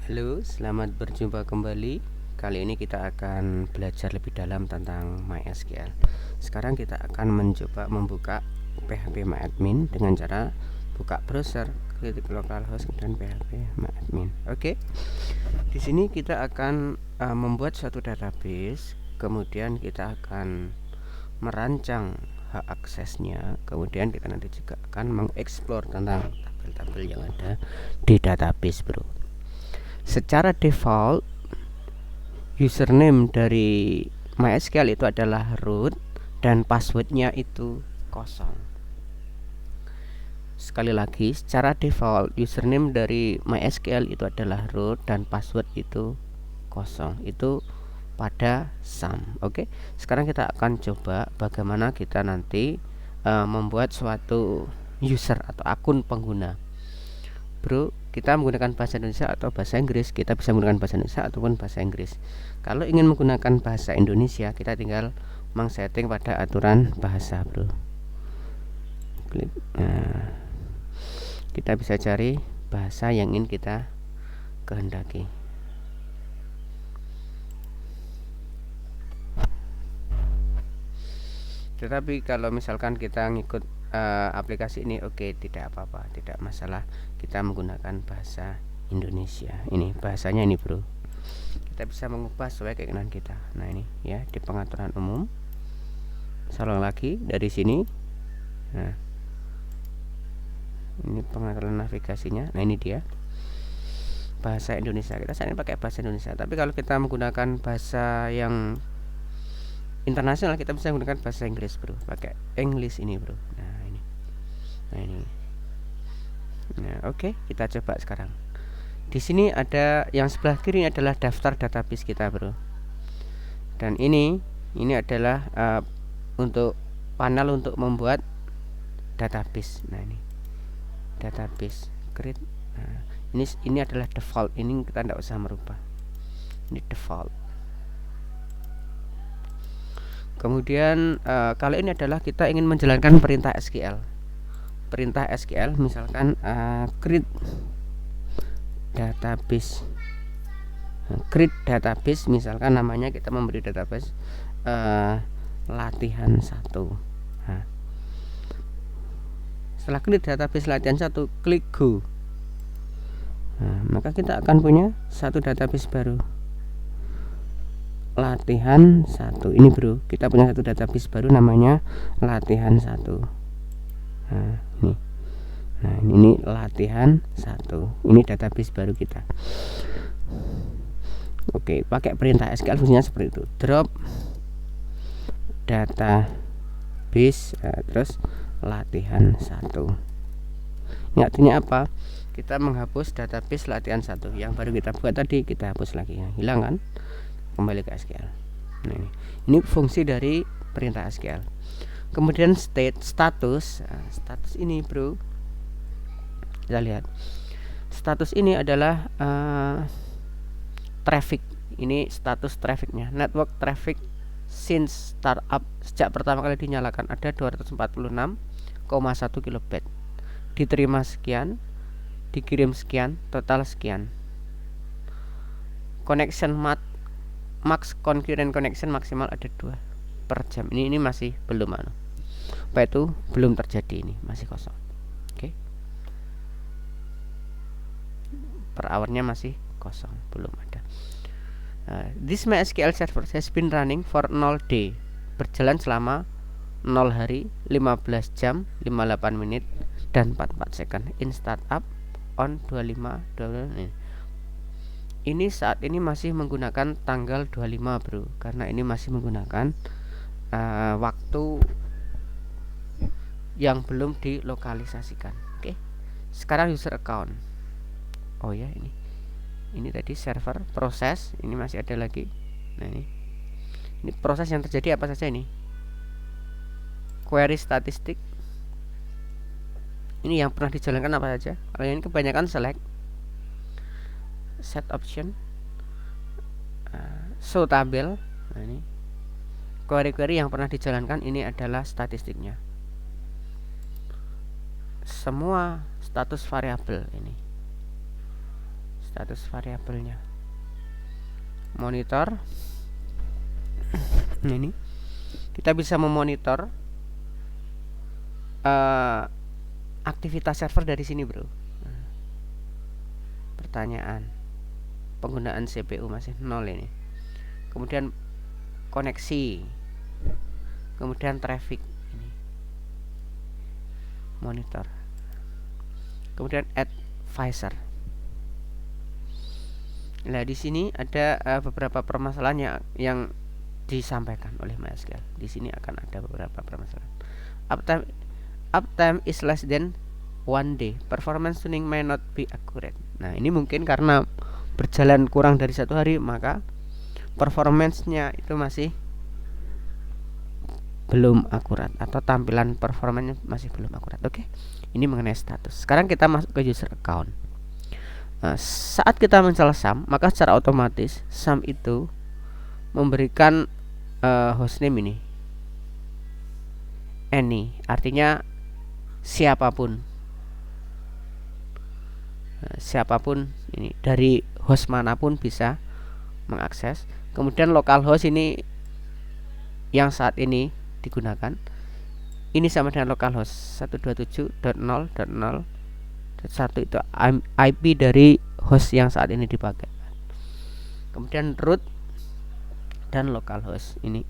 Halo, selamat berjumpa kembali. Kali ini kita akan belajar lebih dalam tentang MySQL. Sekarang kita akan mencoba membuka PHP MyAdmin dengan cara buka browser, klik localhost dan PHP MyAdmin. Oke. Di sini kita akan membuat suatu database, kemudian kita akan merancang hak aksesnya, kemudian kita nanti juga akan mengeksplor tentang tabel-tabel yang ada di database, bro. Secara default username dari MySQL itu adalah root dan passwordnya itu kosong. Sekali lagi, secara default username dari MySQL itu adalah root dan password itu kosong. Itu pada sum. Oke. Sekarang kita akan coba bagaimana kita nanti membuat suatu user atau akun pengguna. Bro, kita menggunakan bahasa Indonesia atau bahasa Inggris. Kita bisa menggunakan bahasa Indonesia ataupun bahasa Inggris. Kalau ingin menggunakan bahasa Indonesia, kita tinggal mengsetting pada aturan bahasa, bro. Klik. Nah, kita bisa cari bahasa yang ingin kita kehendaki. Tetapi kalau misalkan kita ngikut aplikasi ini, oke, tidak apa-apa, tidak masalah. Kita menggunakan bahasa Indonesia. Ini bahasanya ini, bro. Kita bisa mengubah sesuai keinginan kita. Nah, ini ya, di pengaturan umum. Salah lagi dari sini. Nah, ini pengaturan navigasinya. Nah, ini dia bahasa Indonesia. Kita saat ini pakai bahasa Indonesia. Tapi kalau kita menggunakan bahasa yang internasional, kita bisa menggunakan bahasa Inggris, bro. Pakai English ini, bro. Nah, ini. Nah, oke, kita coba sekarang. Di sini ada yang sebelah kiri adalah daftar database kita, bro. Dan ini adalah untuk panel untuk membuat database. Nah, ini database create. Nah, ini adalah default. Ini kita tidak usah merubah. Ini default. Kemudian kalau ini adalah kita ingin menjalankan perintah SQL. Perintah SQL misalkan create database. Create database misalkan namanya kita memberi database latihan 1. Nah, setelah create database latihan 1, klik go. Nah, maka kita akan punya satu database baru. Latihan 1 ini, bro, kita punya satu database baru namanya latihan 1. Nah, ini latihan 1. Ini database baru kita. Oke, pakai perintah SQL fungsinya seperti itu. Drop database terus latihan 1. Ini artinya apa? Kita menghapus database latihan 1 yang baru kita buat tadi, kita hapus lagi. Hilang kan? Kembali ke SQL. Nah, ini fungsi dari perintah SQL. Kemudian status ini, bro, kita lihat status ini adalah traffic. Ini status trafficnya, network traffic since startup, sejak pertama kali dinyalakan ada 246,1 kilobit, diterima sekian, dikirim sekian, total sekian. Connection max concurrent connection maksimal ada 2 per jam. Ini masih belum apa itu belum terjadi, ini masih kosong. Oke. Per hournya masih kosong, belum ada. This MySQL server has been running for 0 day, berjalan selama 0 hari, 15 jam, 58 menit dan 44 second in startup on 25. Ini saat ini masih menggunakan tanggal 25, bro, karena ini masih menggunakan waktu yang belum dilokalisasikan. Oke. Sekarang user account. Oh ya, ini tadi server, proses, ini masih ada lagi. Nah, ini proses yang terjadi apa saja ini? Query statistik. Ini yang pernah dijalankan apa saja? Kalau ini kebanyakan select, set option, show tabel. Nah, ini query-query yang pernah dijalankan, ini adalah statistiknya. Semua status variabel ini. status variabelnya. Monitor. Ini kita bisa memonitor aktivitas server dari sini, bro. Pertanyaan, penggunaan CPU masih 0 ini. Kemudian koneksi, kemudian traffic ini, monitor, kemudian advisor. Nah, di sini ada beberapa permasalahan yang disampaikan oleh MySQL. Di sini akan ada beberapa permasalahan. Uptime is less than 1 day. Performance tuning may not be accurate. Nah, ini mungkin karena berjalan kurang dari 1 hari, maka performance-nya itu masih belum akurat, atau tampilan performanya masih belum akurat. Oke. Ini mengenai status. Sekarang kita masuk ke user account. Nah, saat kita men-install SAM, maka secara otomatis SAM itu memberikan hostname ini, any, artinya siapapun. Siapapun ini dari host manapun bisa mengakses. Kemudian localhost ini yang saat ini digunakan, ini sama dengan localhost 127.0.0.1 itu IP dari host yang saat ini dipakai. Kemudian root dan localhost ini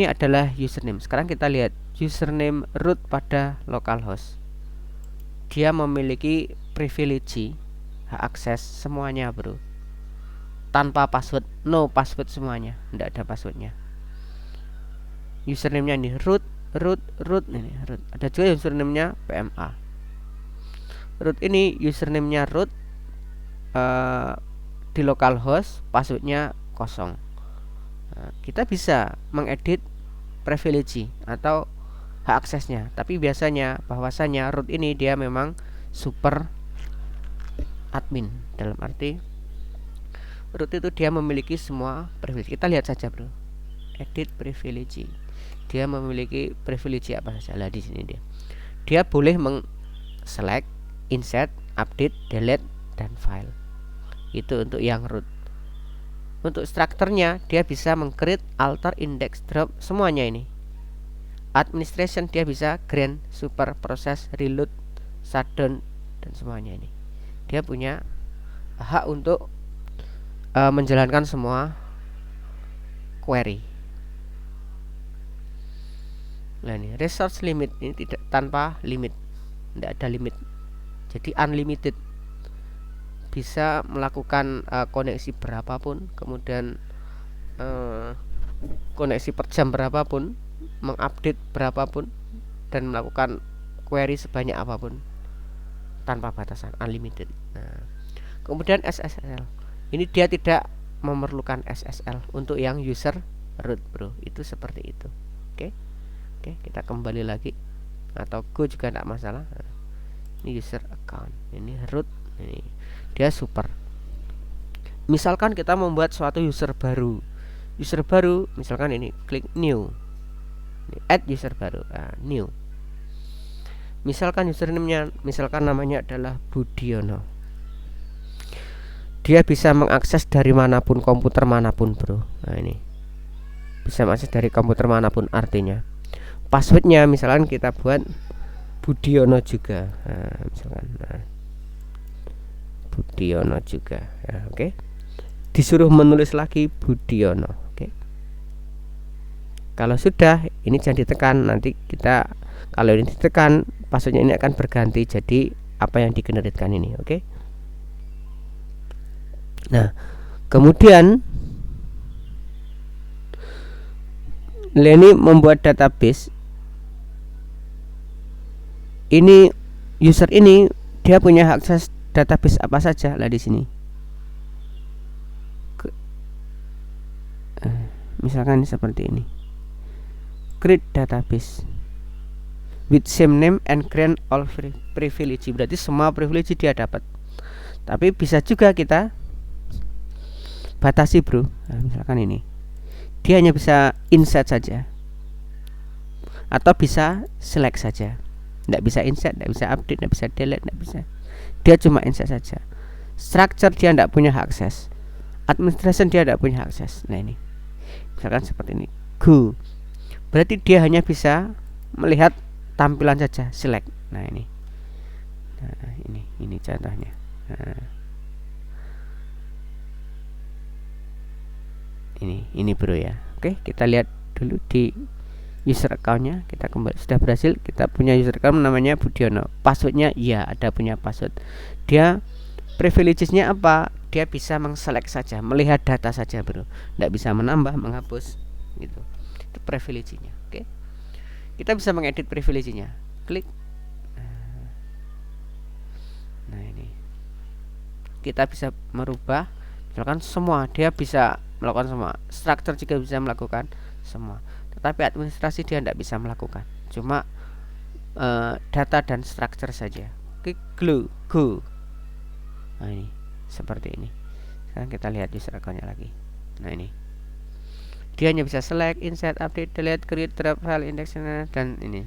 adalah username. Sekarang kita lihat username root pada localhost. Dia memiliki privilege, hak akses semuanya, bro, tanpa password, no password semuanya, tidak ada passwordnya. Username-nya ini root ini root. Ada juga username-nya PMA. Root ini username-nya root, di localhost passwordnya kosong. Nah, kita bisa mengedit privilege atau hak aksesnya, tapi biasanya bahwasanya root ini dia memang super admin, dalam arti root itu dia memiliki semua privilege. Kita lihat saja, bro, edit privilege. Dia memiliki privilege apa saja. Lah, di sini dia boleh select, insert, update, delete, dan file. Itu untuk yang root. Untuk strukturnya dia bisa meng-create, alter, index, drop, semuanya ini. Administration dia bisa grant, super, proses, reload, shutdown, dan semuanya ini. Dia punya hak untuk menjalankan semua query. Nah, ini resource limit ini tidak tanpa limit, tidak ada limit, jadi unlimited, bisa melakukan koneksi berapapun, kemudian koneksi per jam berapapun, mengupdate berapapun, dan melakukan query sebanyak apapun tanpa batasan, unlimited. Nah, kemudian SSL ini dia tidak memerlukan SSL untuk yang user root, bro, itu seperti itu. Oke, kita kembali lagi, atau go juga tidak masalah. Nah, ini user account, ini root, ini dia super. Misalkan kita membuat suatu user baru, misalkan ini klik new, ini add user baru, new. Misalkan username-nya, misalkan namanya adalah Budiono. Dia bisa mengakses dari manapun, komputer manapun, bro. Nah, ini bisa mengakses dari komputer manapun, artinya passwordnya misalkan kita buat Budiono juga. Nah, misalkan Budiono juga, ya, oke. Disuruh menulis lagi Budiono, oke. Kalau sudah, ini jangan ditekan. Nanti kita, kalau ini ditekan, passwordnya ini akan berganti jadi apa yang digeneritkan ini, oke. Nah, kemudian Lenny membuat database. Ini user ini dia punya akses database apa saja lah di sini. Misalkan seperti ini. Create database with same name and grant all privilege. Berarti semua privilege dia dapat. Tapi bisa juga kita batasi, bro. Nah, misalkan ini. Dia hanya bisa insert saja, atau bisa select saja. Tidak bisa insert, tidak bisa update, tidak bisa delete, tidak bisa. dia cuma insert saja. Structure dia tidak punya akses, administration dia tidak punya akses. Nah ini misalkan seperti ini, go, berarti dia hanya bisa melihat tampilan saja, select. Nah ini, ini contohnya. Ini bro ya. Oke, kita lihat dulu di user accountnya. Kita kembali, sudah berhasil, kita punya user account namanya Budiono. Passwordnya ya ada punya password. Dia privilegesnya apa? Dia bisa mengselect saja, melihat data saja bro, tidak bisa menambah, menghapus gitu. Itu privilegenya. Oke, kita bisa mengedit privilegenya, klik. Nah ini kita bisa merubah, misalkan semua, dia bisa melakukan semua. Structure juga bisa melakukan semua, tetapi administrasi dia tidak bisa melakukan, cuma data dan structure saja. Klik go. Nah ini seperti ini. Sekarang kita lihat user account-nya lagi. Nah ini dia hanya bisa select, insert, update, delete, create, drop file, index, dan ini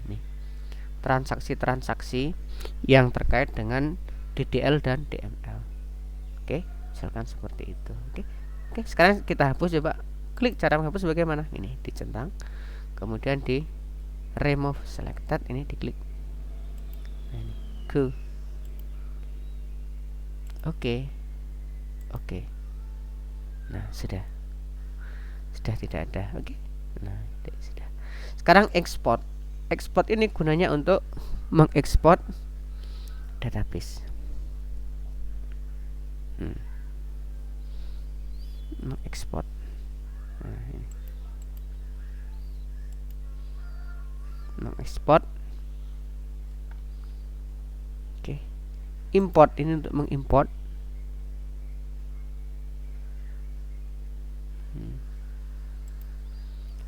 transaksi-transaksi yang terkait dengan DDL dan DML. Oke, misalkan seperti itu. Oke, sekarang kita hapus. Coba klik cara menghapus bagaimana. Ini dicentang, kemudian di remove selected, ini diklik. Nah, ini go. Oke. Nah sudah tidak ada. Oke. Nah sudah. Sekarang export ini gunanya untuk mengekspor database. Mengekspor. Nah, ini. Mengekspor. Oke. Import ini untuk mengimport.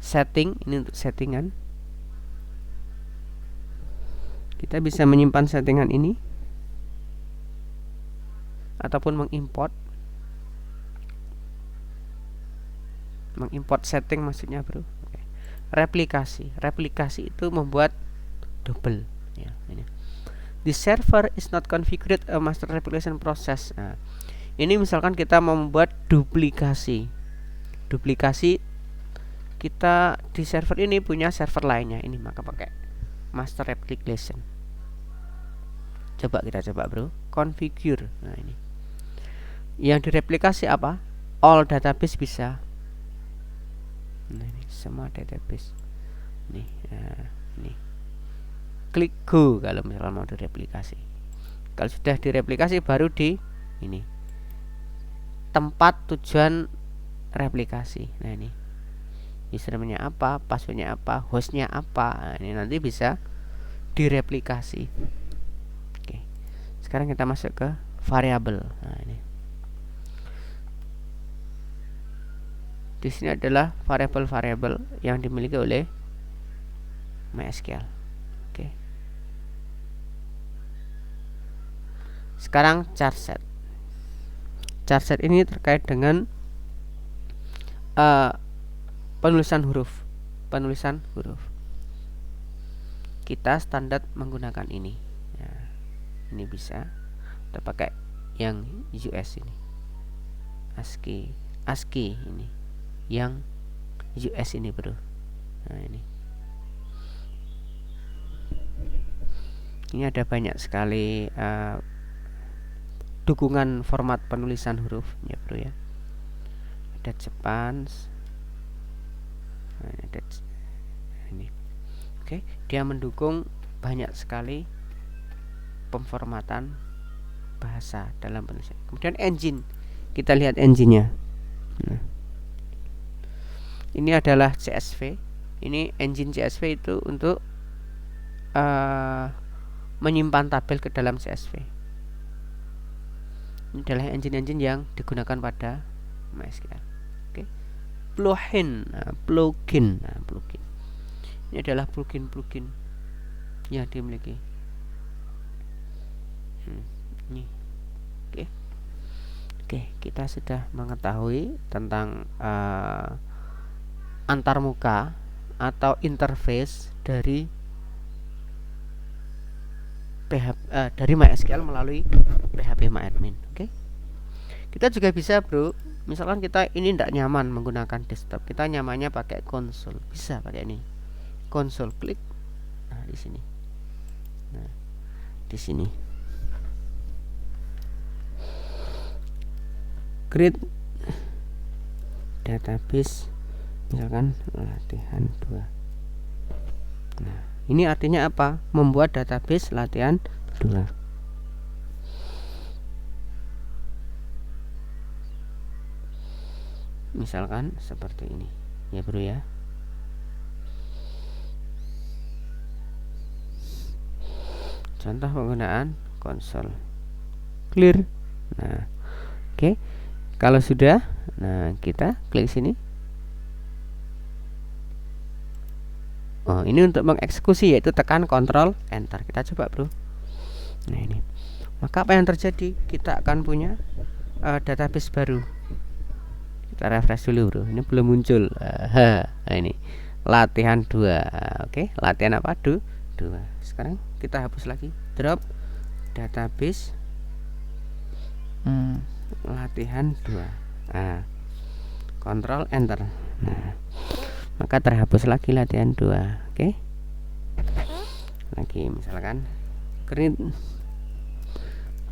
Setting ini untuk settingan. Kita bisa menyimpan settingan ini ataupun mengimport setting maksudnya bro. Replikasi itu membuat double ya, ini. The server is not configured a master replication process. Nah, ini misalkan kita membuat duplikasi kita di server ini punya server lainnya, ini maka pakai master replication. Coba bro, configure. Nah ini yang direplikasi apa? All database bisa. Nah ini semua database. Nih, ini klik go kalau misalnya mau direplikasi. Kalau sudah direplikasi baru di ini tempat tujuan replikasi. Nah ini username-nya apa, passwordnya apa, hostnya apa. Nah, ini nanti bisa direplikasi. Oke, sekarang kita masuk ke variabel. Nah ini di sini adalah variabel yang dimiliki oleh MySQL. Oke, sekarang char set ini terkait dengan penulisan huruf. Kita standar menggunakan ini ya, ini bisa kita pakai yang US ini, ASCII ini yang US ini bro. Nah ini ada banyak sekali dukungan format penulisan huruf ya bro ya. Ada Jepang. Nah, ini. Oke, dia mendukung banyak sekali pemformatan bahasa dalam penulisan. Kemudian engine, kita lihat engine-nya. Nah, ini adalah CSV. Ini engine CSV itu untuk menyimpan tabel ke dalam CSV. Ini adalah engine yang digunakan pada MySQL. Oke. Plugin. Ini adalah plugin yang dimiliki. Ini. Oke, kita sudah mengetahui tentang antarmuka atau interface dari dari MySQL melalui phpMyAdmin. Oke. Kita juga bisa, bro, misalkan kita ini tidak nyaman menggunakan desktop, kita nyamannya pakai konsol, bisa pakai ini konsol, klik nah di sini, nah di sini create database, misalkan latihan 2. Nah ini artinya apa? Membuat database latihan 2. Misalkan seperti ini ya, bro ya. Contoh penggunaan konsol, clear. Nah oke. Kalau sudah, nah kita klik sini. Oh, ini untuk mengeksekusi, yaitu tekan Ctrl Enter. Kita coba, bro. Nah ini, maka apa yang terjadi? Kita akan punya database baru. Kita refresh dulu, bro. Ini belum muncul. Nah ini latihan 2. Oke, latihan apa? 2. Sekarang kita hapus lagi, drop database latihan 2. Nah, Ctrl Enter. Nah, maka terhapus lagi latihan 2. Oke. Lagi misalkan create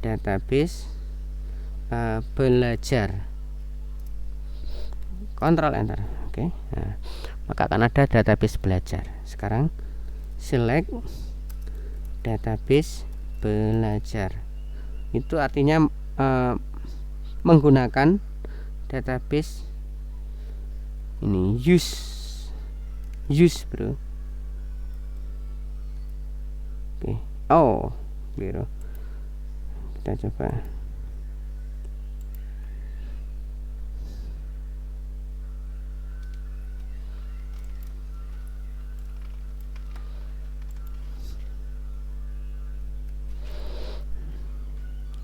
database belajar. Ctrl Enter. Oke. Nah, maka akan ada database belajar. Sekarang select database belajar. Itu artinya menggunakan database ini use, bro. Oke. Oh, biru. Kita coba.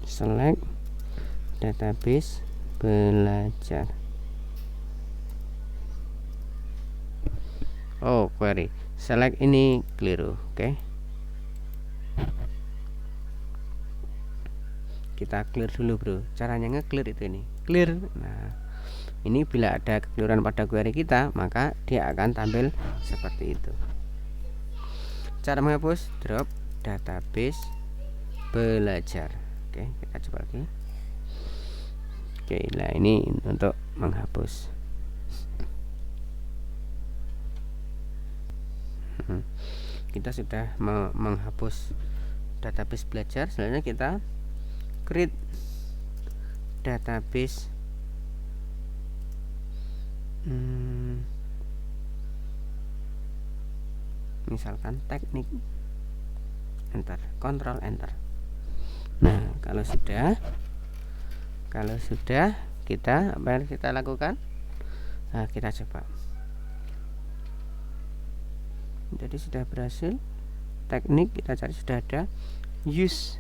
Select database belajar. Oh, query. Select ini keliru. Oke. Kita clear dulu, bro. Caranya nge-clear itu ini. Clear. Nah, ini bila ada kekeliruan pada query kita, maka dia akan tampil seperti itu. Cara menghapus, drop database belajar. Oke, kita coba lagi. Oke, nah ini untuk menghapus. Kita sudah menghapus database belajar. Selanjutnya kita create database misalkan teknik. Enter, Ctrl Enter. Nah, kalau sudah kita apa yang kita lakukan? Nah, kita coba. Jadi sudah berhasil. Teknik kita cari, sudah ada. Use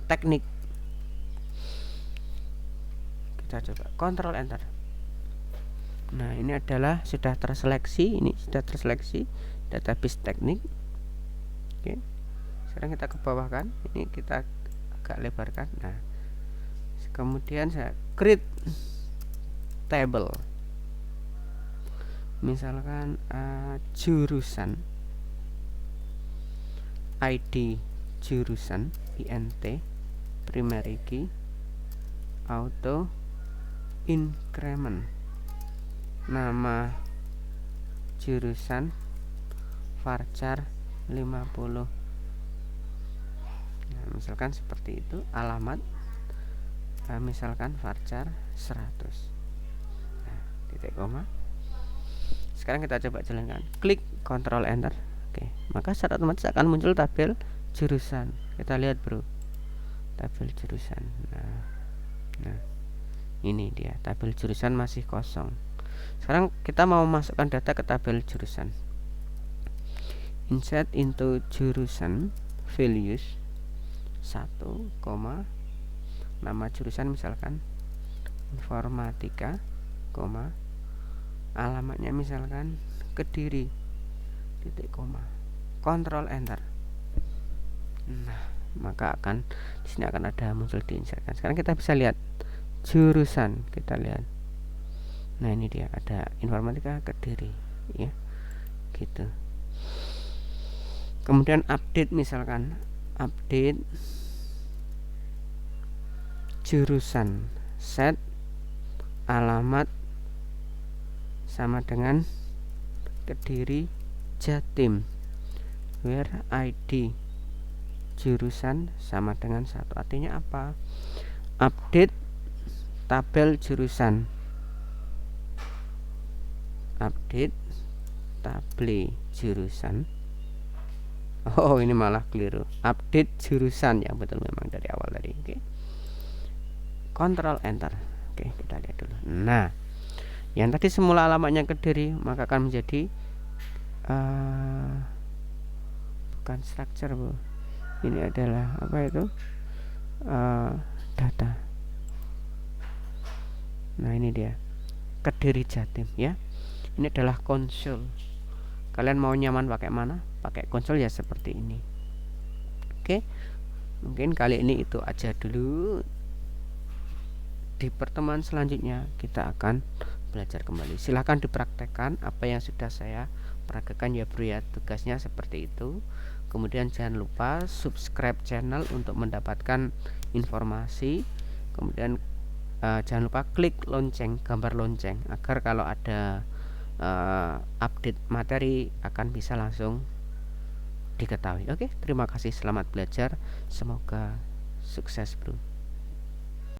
teknik. Kita coba Ctrl Enter. Nah, ini adalah sudah terseleksi. Ini sudah terseleksi database teknik. Oke. Sekarang kita ke bawah kan, ini kita agak lebarkan. Nah, kemudian saya create table, misalkan jurusan, ID jurusan, INT, primary key, auto increment, nama jurusan, varchar 50. Nah, misalkan seperti itu. Alamat misalkan varchar 100. Nah, titik koma. Sekarang kita coba jalankan. Klik Ctrl Enter. Oke, maka secara otomatis akan muncul tabel jurusan. Kita lihat, bro, tabel jurusan. Nah, ini dia tabel jurusan masih kosong. Sekarang kita mau masukkan data ke tabel jurusan. Insert into jurusan, values 1, nama jurusan misalkan informatika, alamatnya misalkan Kediri, titik koma. Ctrl Enter. Nah, maka di sini akan ada muncul diinsertkan. Sekarang kita bisa lihat jurusan, kita lihat. Nah, ini dia ada informatika Kediri, ya, gitu. Kemudian update, misalkan update jurusan, set alamat sama dengan Kediri Jatim, where ID jurusan sama dengan 1. Artinya apa? Update tabel jurusan, update tabel jurusan. Oh, ini malah keliru. Update jurusan yang betul memang dari awal tadi. Oke. Kontrol enter. Oke, kita lihat dulu. Nah, yang tadi semula alamatnya Kediri, maka akan menjadi bukan structure, Bu. Ini adalah apa itu? Data. Nah, ini dia. Kediri Jatim, ya. Ini adalah konsol. Kalian mau nyaman pakai mana? Pakai konsol ya seperti ini. Oke. Mungkin kali ini itu aja dulu. Di pertemuan selanjutnya kita akan belajar kembali. Silahkan dipraktekkan apa yang sudah saya praktekkan ya, Bro, ya. Tugasnya seperti itu. Kemudian jangan lupa subscribe channel untuk mendapatkan informasi. Kemudian jangan lupa klik lonceng, gambar lonceng, agar kalau ada update materi akan bisa langsung diketahui. Oke, terima kasih, selamat belajar, semoga sukses, Bro.